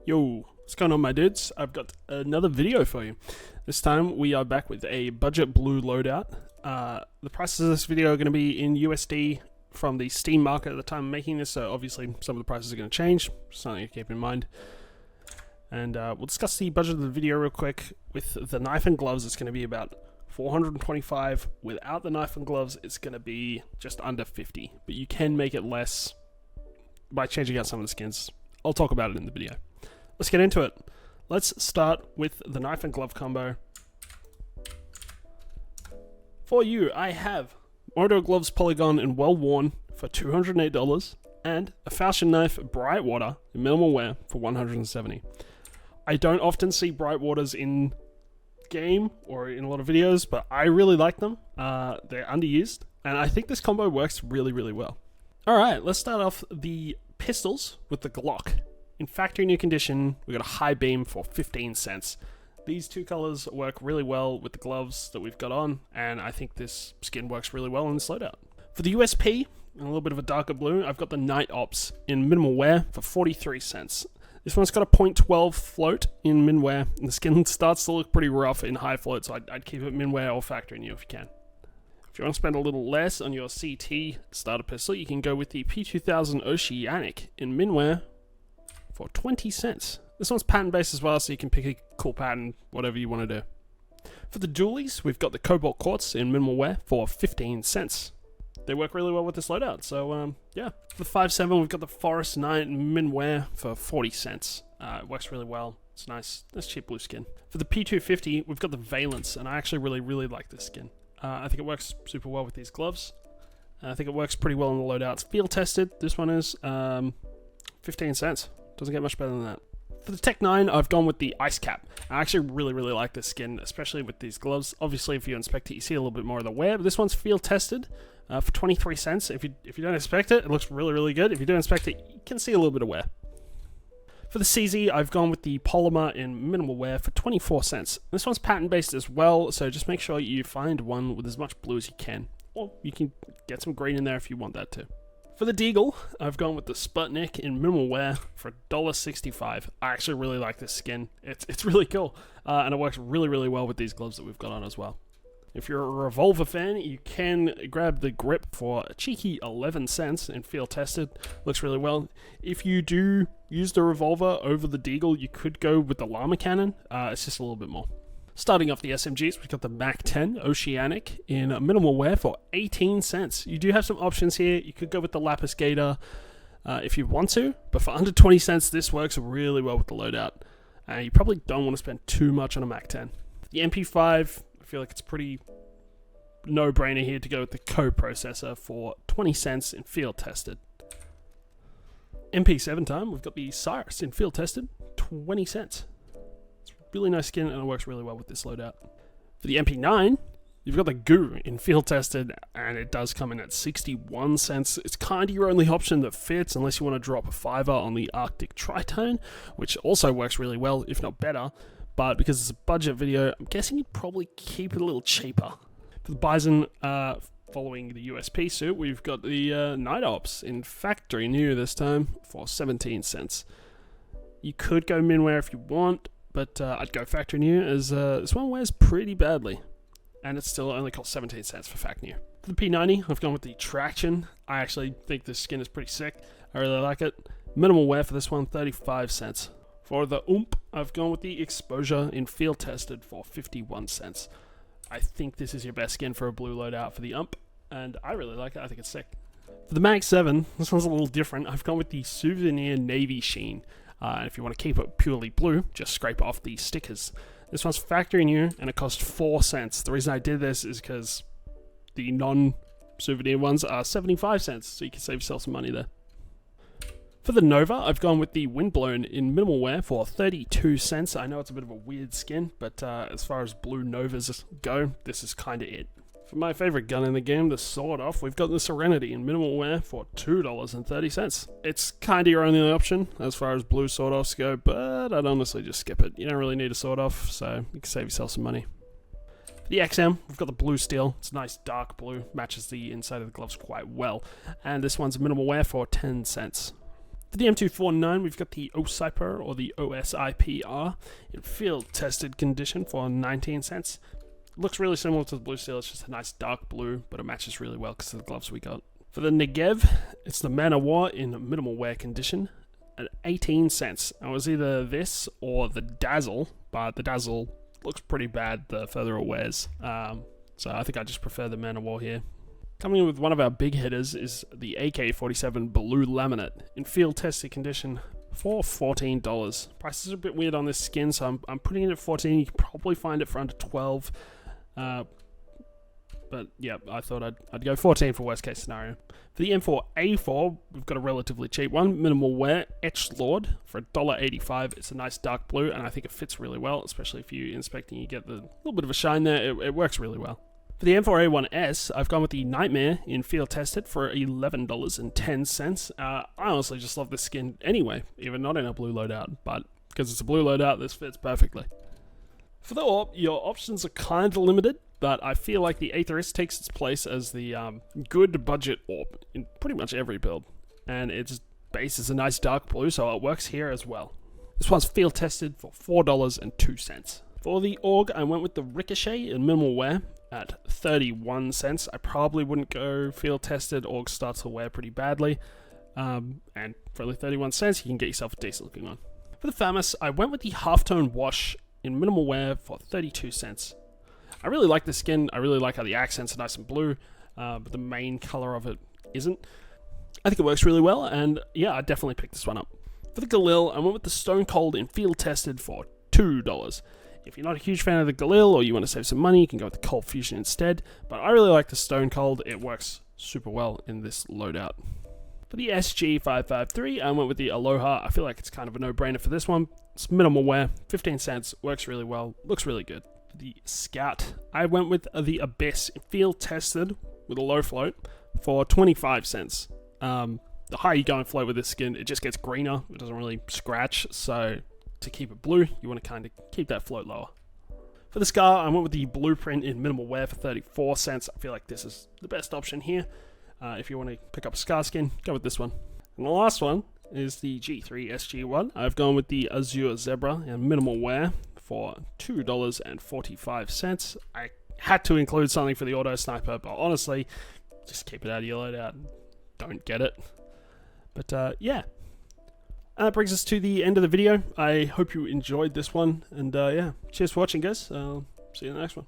Yo, what's going on, my dudes? I've got another video for you. This time we are back with a budget blue loadout. The prices of this video are going to be in USD from the Steam market at the time of making this, so obviously some of the prices are going to change, something to keep in mind. And we'll discuss the budget of the video real quick. With the knife and gloves, it's going to be about $425. Without the knife and gloves, it's going to be just under $50, but you can make it less by changing out some of the skins. I'll talk about it in the video. Let's get into it. Let's start with the knife and glove combo. For you, I have Moto Gloves Polygon in Well Worn for $208 and a Falchion Knife Bright Water in Minimal Wear for $170. I don't often see Bright Waters in game or in a lot of videos, but I really like them. They're underused, and I think this combo works really, really well. Alright, let's start off the pistols with the Glock. In factory new condition, we got a high beam for 15 cents. These two colors work really well with the gloves that we've got on, and I think this skin works really well in this loadout. For the USP, in a little bit of a darker blue, I've got the Night Ops in minimal wear for 43 cents. This one's got a .12 float in min wear, and the skin starts to look pretty rough in high float, so I'd keep it min wear or factory new if you can. If you want to spend a little less on your CT starter pistol, you can go with the P2000 Oceanic in min wear for 20 cents. This one's pattern based as well, so you can pick a cool pattern, whatever you want to do. For the dualies, we've got the Cobalt Quartz in minimal wear for 15 cents. They work really well with this loadout, so yeah. For the 5.7, we've got the Forest Knight in min wear for 40 cents. It works really well. It's nice. That's cheap blue skin. For the P250, we've got the Valence, and I actually really like this skin. I think it works super well with these gloves. I think it works pretty well in the loadouts. Field tested. This one is 15 cents. Doesn't get much better than that. For the Tech 9, I've gone with the Ice Cap. I actually really like this skin, especially with these gloves. Obviously, if you inspect it, you see a little bit more of the wear, but this one's field tested for 23 cents. If you don't inspect it, it looks really good. If you do inspect it, you can see a little bit of wear. For the CZ, I've gone with the Polymer in minimal wear for 24 cents. This one's pattern based as well, so just make sure you find one with as much blue as you can. Or you can get some green in there if you want that too. For the Deagle, I've gone with the Sputnik in minimal wear for $1.65. I actually really like this skin. It's really cool, and it works really well with these gloves that we've got on as well. If you're a Revolver fan, you can grab the Grip for a cheeky 11 cents in field tested. Looks really well. If you do use the Revolver over the Deagle, you could go with the Llama Cannon. It's just a little bit more. Starting off the SMGs, we've got the Mac10 Oceanic in minimal wear for 18 cents. You do have some options here. You could go with the Lapis Gator if you want to, but for under 20 cents, this works really well with the loadout. You probably don't want to spend too much on a Mac10. The MP5, I feel like it's pretty no-brainer here to go with the co-processor for 20 cents in field tested. MP7 time, we've got the Cyrus in field tested, 20 cents. Really nice skin, and it works really well with this loadout. For the MP9, you've got the Goo in field tested, and it does come in at 61 cents. It's kind of your only option that fits, unless you want to drop a $5 on the Arctic Tritone, which also works really well, if not better. But because it's a budget video, I'm guessing you'd probably keep it a little cheaper. For the Bison, following the USP suit, we've got the Night Ops in factory new this time for 17 cents. You could go minwear if you want, but I'd go factory new, as this one wears pretty badly, and it still only costs 17 cents for fact new. For the P90, I've gone with the Traction. I actually think this skin is pretty sick. I really like it. Minimal wear for this one, 35 cents. For the Oomp, I've gone with the Exposure in field tested for 51 cents. I think this is your best skin for a blue loadout for the Ump, and I really like it. I think it's sick. For the Mag7, this one's a little different. I've gone with the Souvenir Navy Sheen. And if you want to keep it purely blue, just scrape off the stickers. This one's factory new, and it cost 4 cents. The reason I did this is because the non-souvenir ones are 75 cents, so you can save yourself some money there. For the Nova, I've gone with the Windblown in minimal wear for 32 cents. I know it's a bit of a weird skin, but as far as blue Novas go, this is kind of it. For my favorite gun in the game, the Sword Off, we've got the Serenity in minimal wear for $2.30. It's kind of your only option as far as blue Sword Offs go, but I'd honestly just skip it. You don't really need a Sword Off, so you can save yourself some money. For the XM, we've got the Blue Steel. It's a nice dark blue, matches the inside of the gloves quite well. And this one's minimal wear for 10 cents. For the M249, we've got the OSIPR, or the OSIPR, in field-tested condition for 19 cents. Looks really similar to the Blue Steel, it's just a nice dark blue, but it matches really well because of the gloves we got. For the NGEV, it's the Man of War in minimal wear condition at 18 cents. It was either this or the Dazzle, but the Dazzle looks pretty bad the further it wears. So I think I just prefer the Man of War here. Coming in with one of our big hitters is the AK-47 Blue Laminate in field-tested condition for $14. Prices are a bit weird on this skin, so I'm putting it at 14. You can probably find it for under 12. But yeah, I thought I'd go 14 for worst case scenario. For the M4A4, we've got a relatively cheap one, minimal wear, Etched Lord for $1.85. It's a nice dark blue, and I think it fits really well, especially if you inspect and you get the little bit of a shine there. It works really well. For the M4A1S, I've gone with the Nightmare in field tested for $11.10. I honestly just love this skin anyway, even not in a blue loadout, but because it's a blue loadout, this fits perfectly. For the AWP, your options are kind of limited, but I feel like the Aetherist takes its place as the good budget AWP in pretty much every build, and its base is a nice dark blue, so it works here as well. This one's field tested for $4.02. For the AUG, I went with the Ricochet in minimal wear at 31 cents. I probably wouldn't go field tested. AUG starts to wear pretty badly, and for only 31 cents, you can get yourself a decent looking one. For the Famus, I went with the halftone wash in minimal wear for 32 cents. I really like the skin. I really like how the accents are nice and blue, but the main color of it isn't. I think it works really well, and yeah, I definitely picked this one up. For the Galil, I went with the Stone Cold in field tested for $2. If you're not a huge fan of the Galil, or you want to save some money, you can go with the Cold Fusion instead, but I really like the Stone Cold. It works super well in this loadout. For the SG553, I went with the Aloha. I feel like it's kind of a no-brainer for this one. It's minimal wear, 15 cents, works really well, looks really good. For the Scout, I went with the Abyss, field tested with a low float for 25 cents. The higher you go and float with this skin, it just gets greener. It doesn't really scratch, so to keep it blue, you want to kind of keep that float lower. For the Scar, I went with the Blueprint in minimal wear for 34 cents. I feel like this is the best option here. If you want to pick up a Scar skin, go with this one. And the last one is the G3 SG1. I've gone with the Azure Zebra in minimal wear for $2.45. I had to include something for the Auto Sniper, but honestly, just keep it out of your loadout. Don't get it. But yeah. And that brings us to the end of the video. I hope you enjoyed this one. And yeah, cheers for watching, guys. See you in the next one.